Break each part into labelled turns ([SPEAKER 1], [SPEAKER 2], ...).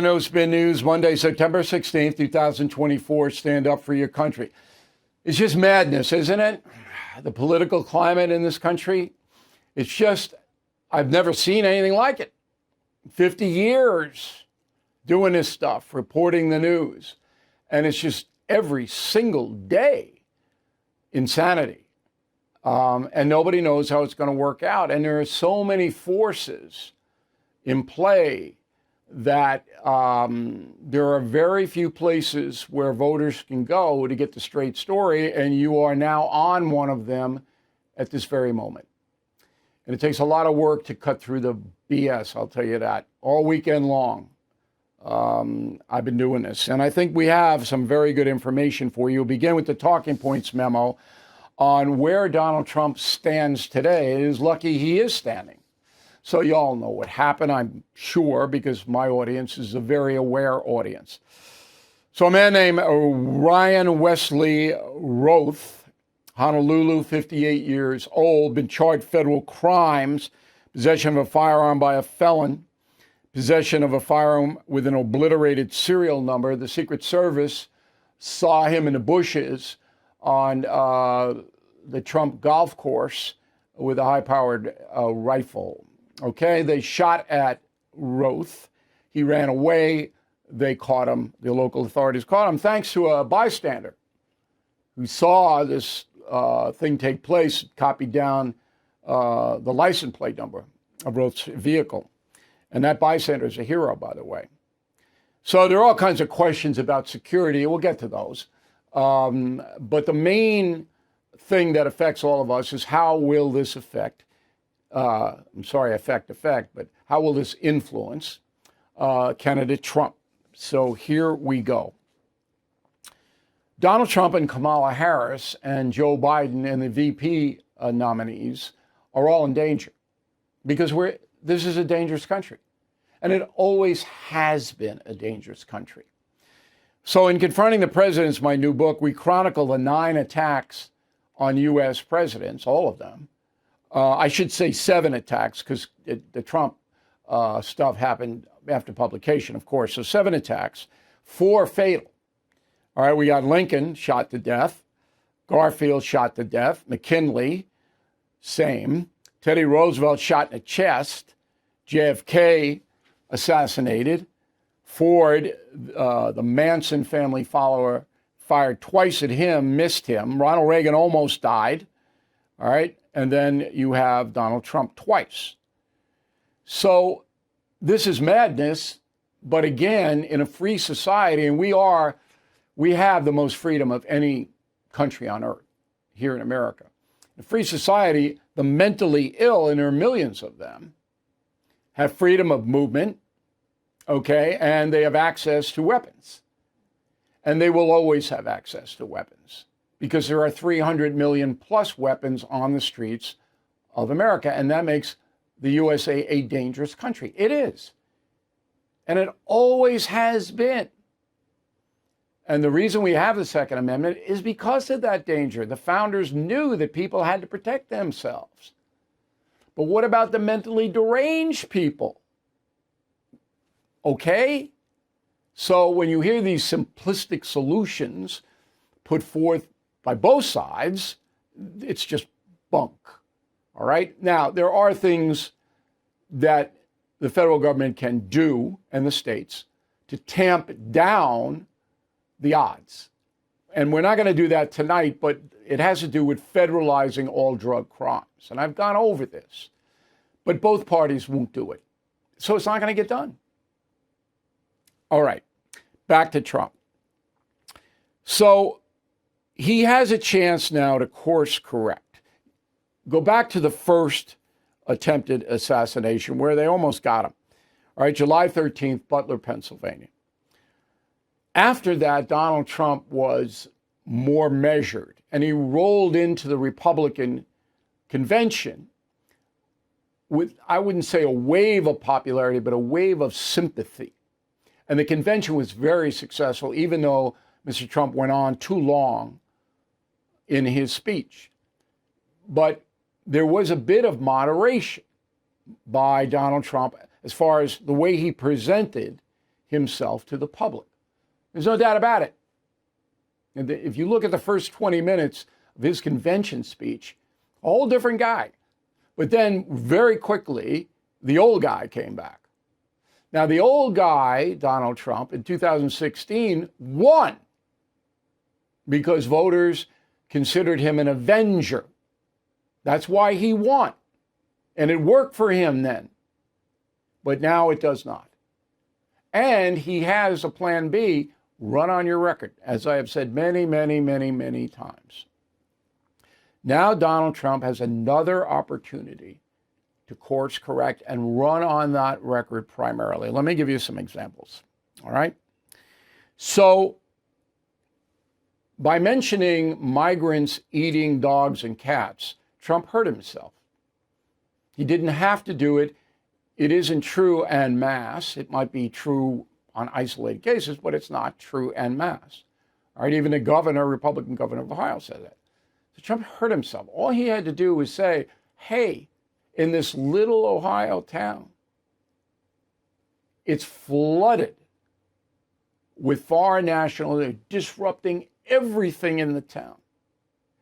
[SPEAKER 1] the No Spin News, Monday, September 16th, 2024. Stand up for your country. It's just madness, isn't it? The political climate in this country. It's just, I've never seen anything like it. 50 years doing this stuff, reporting the news. And it's just every single day insanity. And nobody knows how it's going to work out. And there are so many forces in play that there are very few places where voters can go to get the straight story, and you are now on one of them at this very moment. And it takes a lot of work to cut through the BS, I'll tell you that, all weekend long. I've been doing this, and I think we have some very good information for you. We'll begin with the talking points memo on where Donald Trump stands today. It is lucky he is standing. So you all know what happened, I'm sure, because my audience is a very aware audience. So a man named Ryan Wesley Roth, Honolulu, 58 years old, been charged federal crimes, possession of a firearm by a felon, possession of a firearm with an obliterated serial number. The Secret Service saw him in the bushes on the Trump golf course with a high-powered rifle. Okay, they shot at Roth. He ran away. They caught him. The local authorities caught him thanks to a bystander who saw this thing take place, copied down the license plate number of Roth's vehicle. And that bystander is a hero, by the way. So there are all kinds of questions about security. We'll get to those. But the main thing that affects all of us is how will this affect, but how will this influence candidate Trump? So here we go. Donald Trump and Kamala Harris and Joe Biden and the VP nominees are all in danger because this is a dangerous country. And it always has been a dangerous country. So in Confronting the Presidents, my new book, we chronicle the 9 attacks on U.S. presidents, all of them. I should say 7 attacks because the Trump stuff happened after publication, of course. So 7 attacks, 4 fatal. All right, we got Lincoln shot to death, Garfield shot to death, McKinley, same. Teddy Roosevelt shot in the chest, JFK assassinated, Ford, the Manson family follower, fired twice at him, missed him. Ronald Reagan almost died. All right. And then you have Donald Trump twice. So this is madness. But again, in a free society, and we have the most freedom of any country on earth here in America. In a free society, the mentally ill, and there are millions of them, have freedom of movement, okay, and they have access to weapons. And they will always have access to weapons because there are 300 million plus weapons on the streets of America, and that makes the USA a dangerous country. It is. And it always has been. And the reason we have the Second Amendment is because of that danger. The founders knew that people had to protect themselves. But what about the mentally deranged people? Okay? So when you hear these simplistic solutions put forth by both sides, it's just bunk. All right? Now, there are things that the federal government can do, and the states, to tamp down the odds. And we're not going to do that tonight, but it has to do with federalizing all drug crimes. And I've gone over this. But both parties won't do it. So it's not going to get done. All right, back to Trump. So he has a chance now to course correct. Go back to the first attempted assassination where they almost got him. All right, July 13th, Butler, Pennsylvania. After that, Donald Trump was more measured, and he rolled into the Republican convention with, I wouldn't say a wave of popularity, but a wave of sympathy. And the convention was very successful, even though Mr. Trump went on too long in his speech. But there was a bit of moderation by Donald Trump as far as the way he presented himself to the public. There's no doubt about it. And if you look at the first 20 minutes of his convention speech, a whole different guy. But then very quickly, the old guy came back. Now, the old guy, Donald Trump, in 2016 won because voters considered him an avenger. That's why he won. And it worked for him then. But now it does not. And he has a plan B, run on your record, as I have said many, many, many, many times. Now Donald Trump has another opportunity to course correct and run on that record primarily. Let me give you some examples. All right. So by mentioning migrants eating dogs and cats, Trump hurt himself. He didn't have to do it. It isn't true en masse. It might be true on isolated cases, but it's not true en masse. All right, even the governor, Republican governor of Ohio, said that. So Trump hurt himself. All he had to do was say, hey, in this little Ohio town, it's flooded with foreign nationals. They're disrupting everything in the town.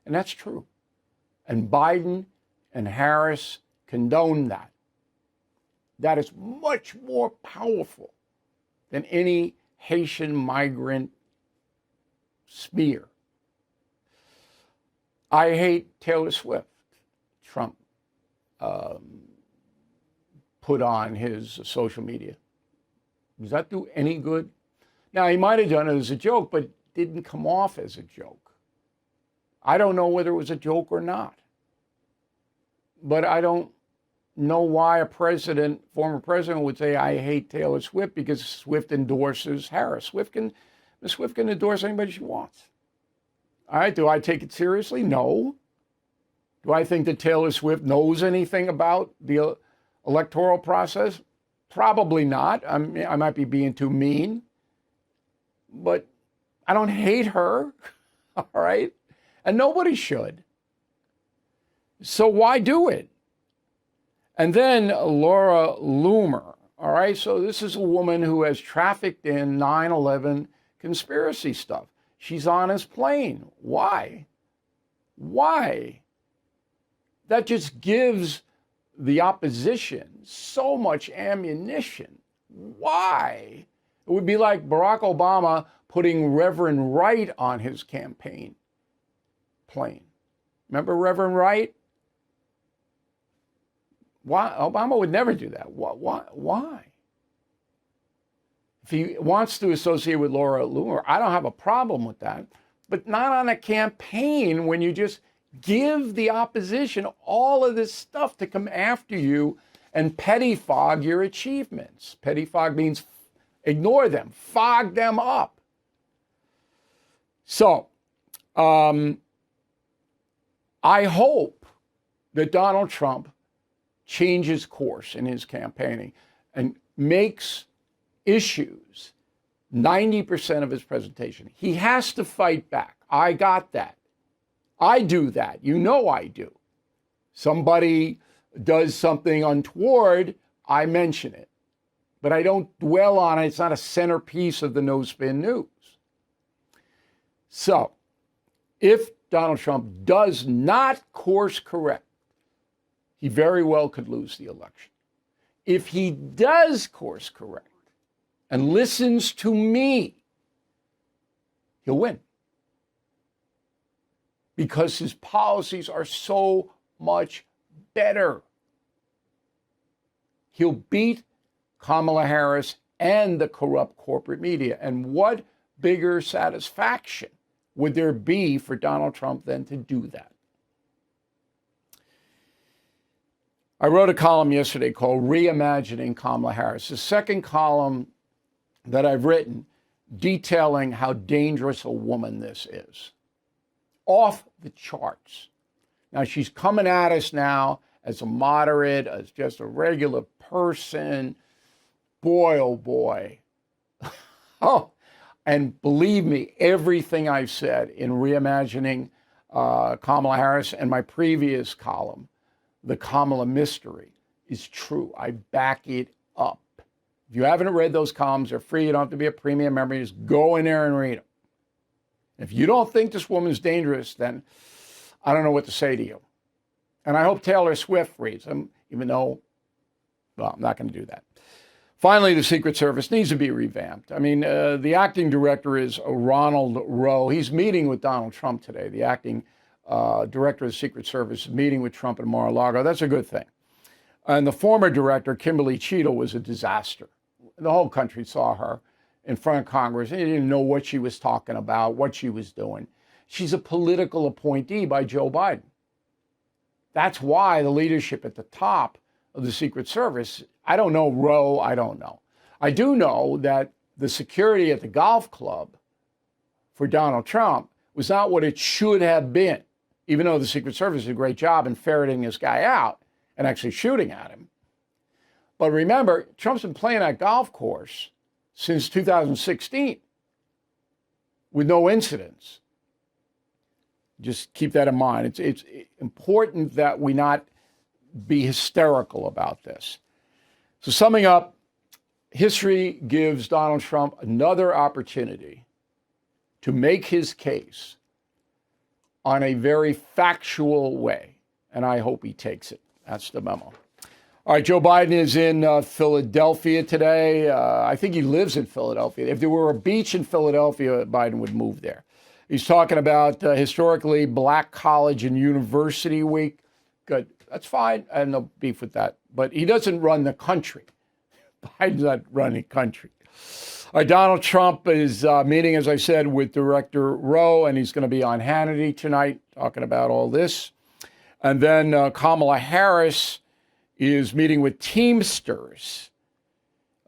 [SPEAKER 1] And that's true. And Biden and Harris condone that. That is much more powerful than any Haitian migrant smear. I hate Taylor Swift, Trump put on his social media. Does that do any good? Now, he might have done it as a joke, but it didn't come off as a joke. I don't know whether it was a joke or not. But I don't know why a former president would say, I hate Taylor Swift, because Swift endorses Harris. Ms. Swift can endorse anybody she wants. All right, do I take it seriously? No. Do I think that Taylor Swift knows anything about the electoral process? Probably not. I might be being too mean. But I don't hate her, all right? And nobody should. So why do it? And then Laura Loomer, all right? So this is a woman who has trafficked in 9/11 conspiracy stuff. She's on his plane. Why? Why? That just gives the opposition so much ammunition. Why? It would be like Barack Obama putting Reverend Wright on his campaign plane. Remember Reverend Wright? Why? Obama would never do that. Why? If he wants to associate with Laura Loomer, I don't have a problem with that, but not on a campaign when you just give the opposition all of this stuff to come after you and pettifog your achievements. Pettifog means ignore them, fog them up. So, I hope that Donald Trump changes course in his campaigning and makes issues 90% of his presentation. He has to fight back. I got that. I do that. You know I do. Somebody does something untoward, I mention it. But I don't dwell on it. It's not a centerpiece of the No Spin News. So, if Donald Trump does not course correct, he very well could lose the election. If he does course correct and listens to me, he'll win. Because his policies are so much better. He'll beat Kamala Harris and the corrupt corporate media. And what bigger satisfaction would there be for Donald Trump than to do that? I wrote a column yesterday called Reimagining Kamala Harris, the second column that I've written detailing how dangerous a woman this is. Off the charts. Now, she's coming at us now as a moderate, as just a regular person. Boy, oh boy. Oh, and believe me, everything I've said in Reimagining Kamala Harris and my previous column, The Kamala Mystery, is true. I back it up. If you haven't read those columns, they're free. You don't have to be a premium member. Just go in there and read them. If you don't think this woman's dangerous, then I don't know what to say to you. And I hope Taylor Swift reads them, even though, well, I'm not going to do that. Finally, the Secret Service needs to be revamped. I mean, the acting director is Ronald Rowe. He's meeting with Donald Trump today. The acting director of the Secret Service is meeting with Trump in Mar-a-Lago. That's a good thing. And the former director, Kimberly Cheadle, was a disaster. The whole country saw her in front of Congress. They didn't know what she was talking about, what she was doing. She's a political appointee by Joe Biden. That's why the leadership at the top of the Secret Service, I don't know Roe, I don't know. I do know that the security at the golf club for Donald Trump was not what it should have been, even though the Secret Service did a great job in ferreting this guy out and actually shooting at him. But remember, Trump's been playing that golf course since 2016 with no incidents. Just keep that in mind. It's important that we not be hysterical about this. So summing up, history gives Donald Trump another opportunity to make his case on a very factual way, and I hope he takes it. That's the memo. All right, Joe Biden is in Philadelphia today. I think he lives in Philadelphia. If there were a beach in Philadelphia, Biden would move there. He's talking about historically Black College and University Week. Good. That's fine. I have no beef with that. But he doesn't run the country. Biden's not running the country. All right, Donald Trump is meeting, as I said, with Director Rowe, and he's going to be on Hannity tonight talking about all this. And then Kamala Harris is meeting with Teamsters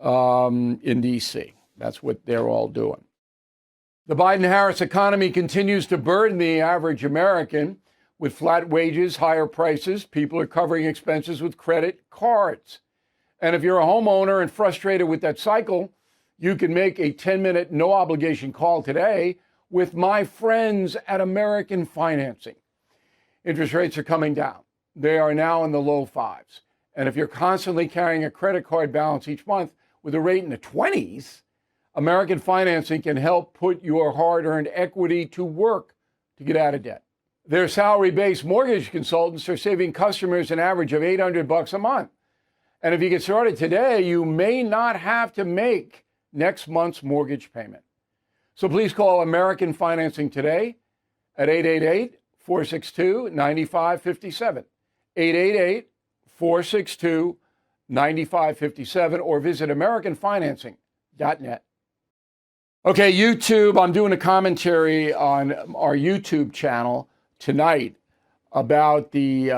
[SPEAKER 1] in D.C. That's what they're all doing. The Biden-Harris economy continues to burden the average American with flat wages, higher prices. People are covering expenses with credit cards. And if you're a homeowner and frustrated with that cycle, you can make a 10-minute no-obligation call today with my friends at American Financing. Interest rates are coming down. They are now in the low fives. And if you're constantly carrying a credit card balance each month with a rate in the 20s, American Financing can help put your hard-earned equity to work to get out of debt. Their salary-based mortgage consultants are saving customers an average of $800 a month. And if you get started today, you may not have to make next month's mortgage payment. So please call American Financing today at 888-462-9557. 888-462-9557 or visit AmericanFinancing.net. Okay, YouTube, I'm doing a commentary on our YouTube channel tonight about the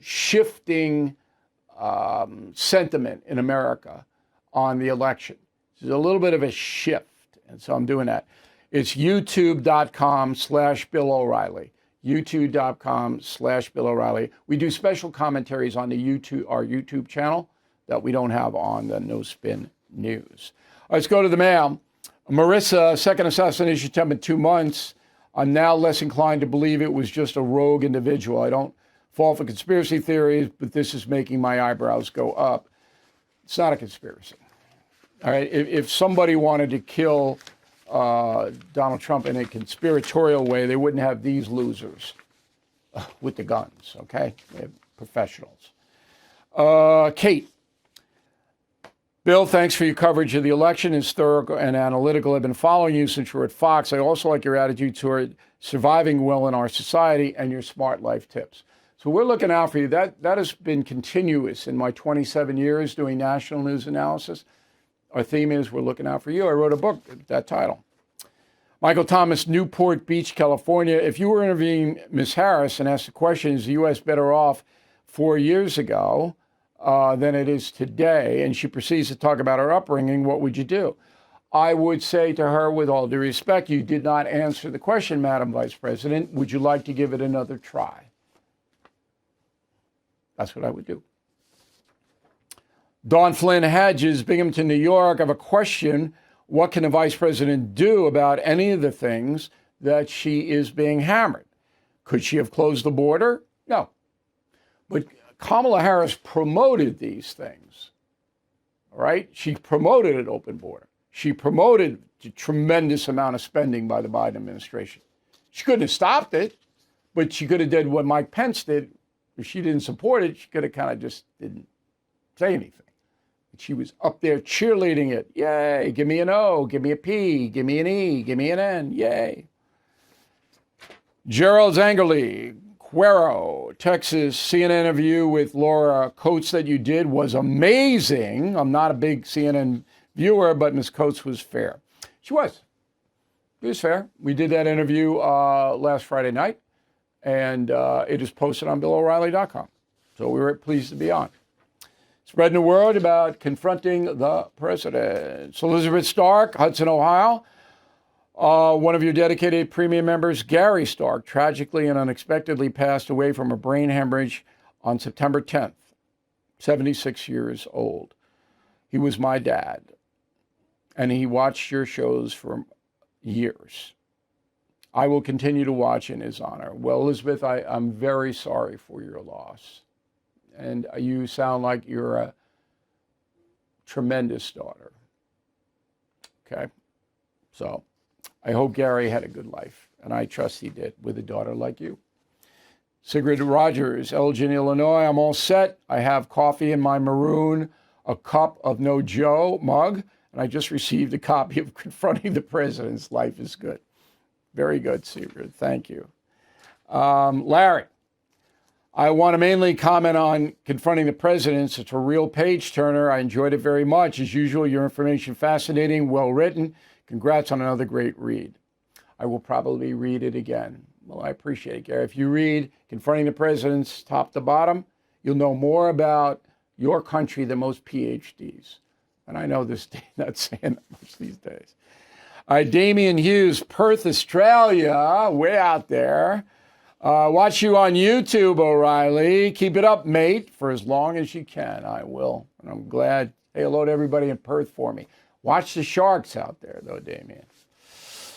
[SPEAKER 1] shifting sentiment in America on the election. There's a little bit of a shift, and so I'm doing that. It's youtube.com/Bill O'Reilly. youtube.com/Bill O'Reilly. We do special commentaries on our YouTube channel that we don't have on the No Spin News. Let's go to the mail. Marissa, second assassination attempt in 2 months. I'm now less inclined to believe it was just a rogue individual. I don't fall for conspiracy theories, but this is making my eyebrows go up. It's not a conspiracy. All right, if somebody wanted to kill Donald Trump in a conspiratorial way, they wouldn't have these losers with the guns, okay? They're professionals. Kate. Bill, thanks for your coverage of the election. It's thorough and analytical. I've been following you since you were at Fox. I also like your attitude toward surviving well in our society and your smart life tips. So we're looking out for you. That has been continuous in my 27 years doing national news analysis. Our theme is we're looking out for you. I wrote a book with that title. Michael Thomas, Newport Beach, California. If you were interviewing Ms. Harris and asked the question, is the U.S. better off 4 years ago than it is today, and she proceeds to talk about her upbringing, what would you do? I would say to her, with all due respect, you did not answer the question, Madam Vice President. Would you like to give it another try? That's what I would do. Dawn Flynn Hedges, Binghamton, New York. I have a question. What can the Vice President do about any of the things that she is being hammered? Could she have closed the border? No. But Kamala Harris promoted these things, all right? She promoted an open border. She promoted the tremendous amount of spending by the Biden administration. She couldn't have stopped it, but she could have did what Mike Pence did. If she didn't support it, she could have kind of just didn't say anything. She was up there cheerleading it. Yay, give me an O, give me a P, give me an E, give me an N, yay. Gerald Zangerli, Cuero, Texas, CNN interview with Laura Coates that you did was amazing. I'm not a big CNN viewer, but Ms. Coates was fair. She was. She was fair. We did that interview last Friday night, and it is posted on BillO'Reilly.com. So we were pleased to be on. Spreading the word about confronting the presidents. Elizabeth Stark, Hudson, Ohio. One of your dedicated premium members, Gary Stark, tragically and unexpectedly passed away from a brain hemorrhage on September 10th, 76 years old. He was my dad, and he watched your shows for years. I will continue to watch in his honor. Well, Elizabeth, I'm very sorry for your loss. And you sound like you're a tremendous daughter. Okay? So I hope Gary had a good life, and I trust he did with a daughter like you. Sigrid Rogers, Elgin, Illinois. I'm all set. I have coffee in my maroon, a cup of No Joe mug, and I just received a copy of Confronting the Presidents. Life is good. Very good, Sigrid. Thank you. Larry. I want to mainly comment on Confronting the Presidents. It's a real page turner. I enjoyed it very much. As usual, your information fascinating, well written. Congrats on another great read. I will probably read it again. Well, I appreciate it, Gary. If you read Confronting the Presidents top to bottom, you'll know more about your country than most PhDs. And I know this day, not saying that much these days. All right, Damian Hughes, Perth, Australia, way out there. Watch you on YouTube, O'Reilly. Keep it up, mate, for as long as you can. I will. And I'm glad. Say hello to everybody in Perth for me. Watch the sharks out there, though, Damien.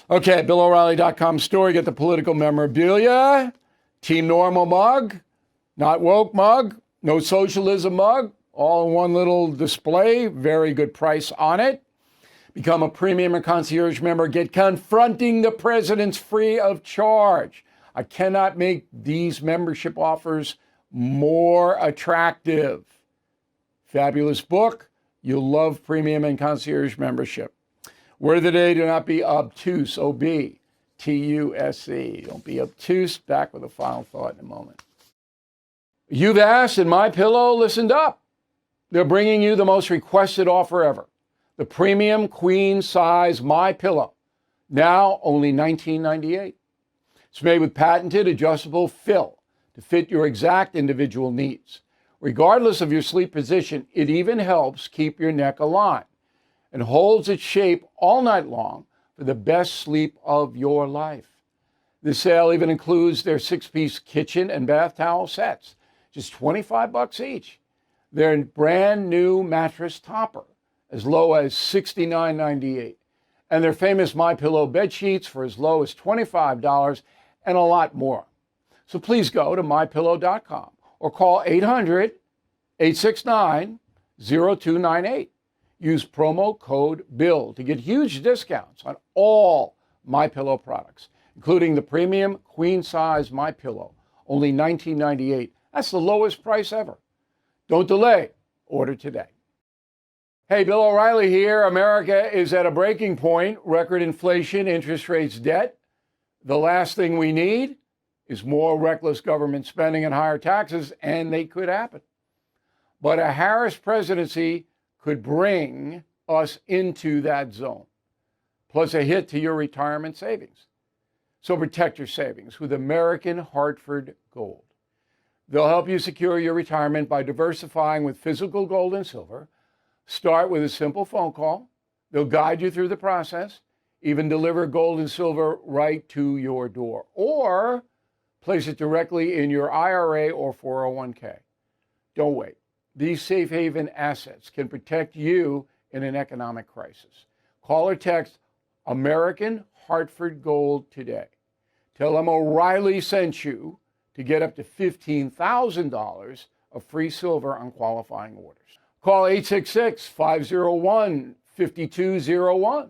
[SPEAKER 1] Okay, BillO'Reilly.com store. Get the political memorabilia. Team Normal mug. Not woke mug. No socialism mug. All in one little display. Very good price on it. Become a premium or concierge member. Get Confronting the Presidents free of charge. I cannot make these membership offers more attractive. Fabulous book. You'll love premium and concierge membership. Word of the day, do not be obtuse. O-B-T-U-S-E. Don't be obtuse. Back with a final thought in a moment. You've asked and MyPillow listened up. They're bringing you the most requested offer ever. The premium queen size MyPillow. Now only $19.98. It's made with patented adjustable fill to fit your exact individual needs. Regardless of your sleep position, it even helps keep your neck aligned and holds its shape all night long for the best sleep of your life. This sale even includes their 6-piece kitchen and bath towel sets, just $25 each. Their brand new mattress topper, as low as $69.98. And their famous MyPillow bed sheets for as low as $25 and a lot more. So please go to MyPillow.com or call 800-869-0298. Use promo code BILL to get huge discounts on all MyPillow products, including the premium queen size MyPillow, only $19.98. That's the lowest price ever. Don't delay. Order today. Hey, Bill O'Reilly here. America is at a breaking point. Record inflation, interest rates, debt. The last thing we need is more reckless government spending and higher taxes, and they could happen. But a Harris presidency could bring us into that zone, plus a hit to your retirement savings. So protect your savings with American Hartford Gold. They'll help you secure your retirement by diversifying with physical gold and silver. Start with a simple phone call. They'll guide you through the process, even deliver gold and silver right to your door, or place it directly in your IRA or 401k. Don't wait. These safe haven assets can protect you in an economic crisis. Call or text American Hartford Gold today. Tell them O'Reilly sent you to get up to $15,000 of free silver on qualifying orders. Call 866-501-5201.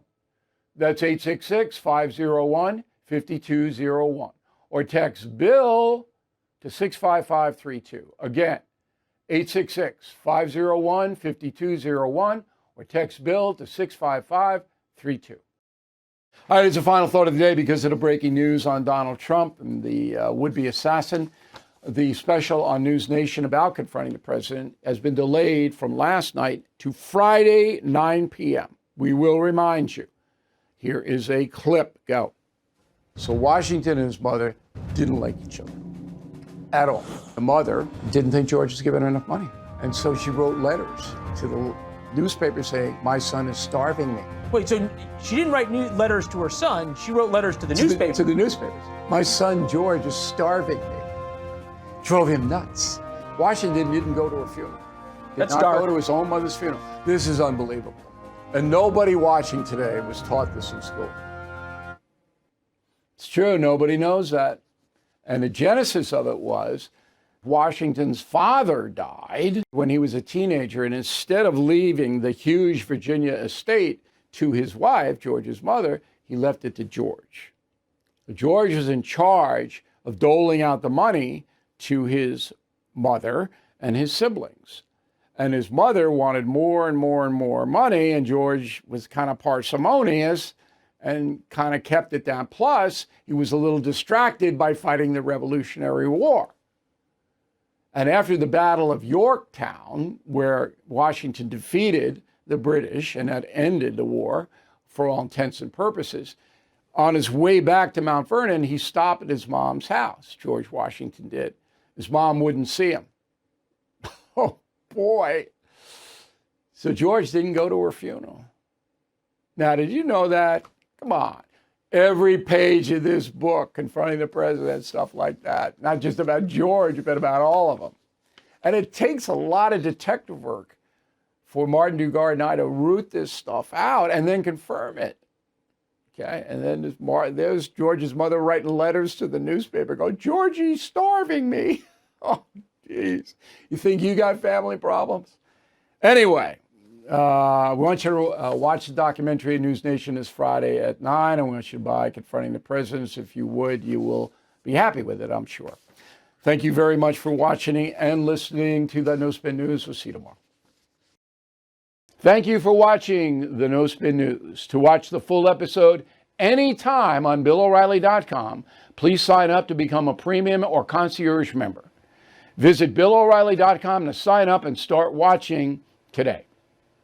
[SPEAKER 1] That's 866-501-5201. Or text Bill to 65532. Again, 866-501-5201 or text Bill to 65532. All right, it's a final thought of the day because of the breaking news on Donald Trump and the would-be assassin. The special on News Nation about confronting the president has been delayed from last night to Friday, 9 p.m. We will remind you. Here is a clip. Go. So Washington and his mother didn't like each other at all. The mother didn't think George was giving her enough money. And so she wrote letters to the newspaper saying, my son is starving me.
[SPEAKER 2] Wait, so she didn't write letters to her son, she wrote letters to the newspaper?
[SPEAKER 1] To the newspapers. My son George is starving me. Drove him nuts. Washington didn't go to her funeral. Did not go to his own mother's funeral. This is unbelievable. And nobody watching today was taught this in school. It's true, nobody knows that. And the genesis of it was Washington's father died when he was a teenager, and instead of leaving the huge Virginia estate to his wife, George's mother, he left it to George. George was in charge of doling out the money to his mother and his siblings. And his mother wanted more and more and more money, and George was kind of parsimonious and kind of kept it down. Plus, he was a little distracted by fighting the Revolutionary War. And after the Battle of Yorktown, where Washington defeated the British and that ended the war for all intents and purposes, on his way back to Mount Vernon, he stopped at his mom's house. George Washington did. His mom wouldn't see him. Oh, boy. So George didn't go to her funeral. Now, did you know that? Come on. Every page of this book, Confronting the President, stuff like that, not just about George, but about all of them. And it takes a lot of detective work for Martin Dugard and I to root this stuff out and then confirm it. Okay, and then there's George's mother writing letters to the newspaper going, Georgie's starving me. Oh, geez. You think you got family problems? Anyway, we want you to watch the documentary at News Nation this Friday at 9. I want you to buy Confronting the Presidents. If you would, you will be happy with it, I'm sure. Thank you very much for watching and listening to the No Spin News. We'll see you tomorrow. Thank you for watching the No Spin News. To watch the full episode anytime on BillO'Reilly.com, please sign up to become a premium or concierge member. Visit BillO'Reilly.com to sign up and start watching today.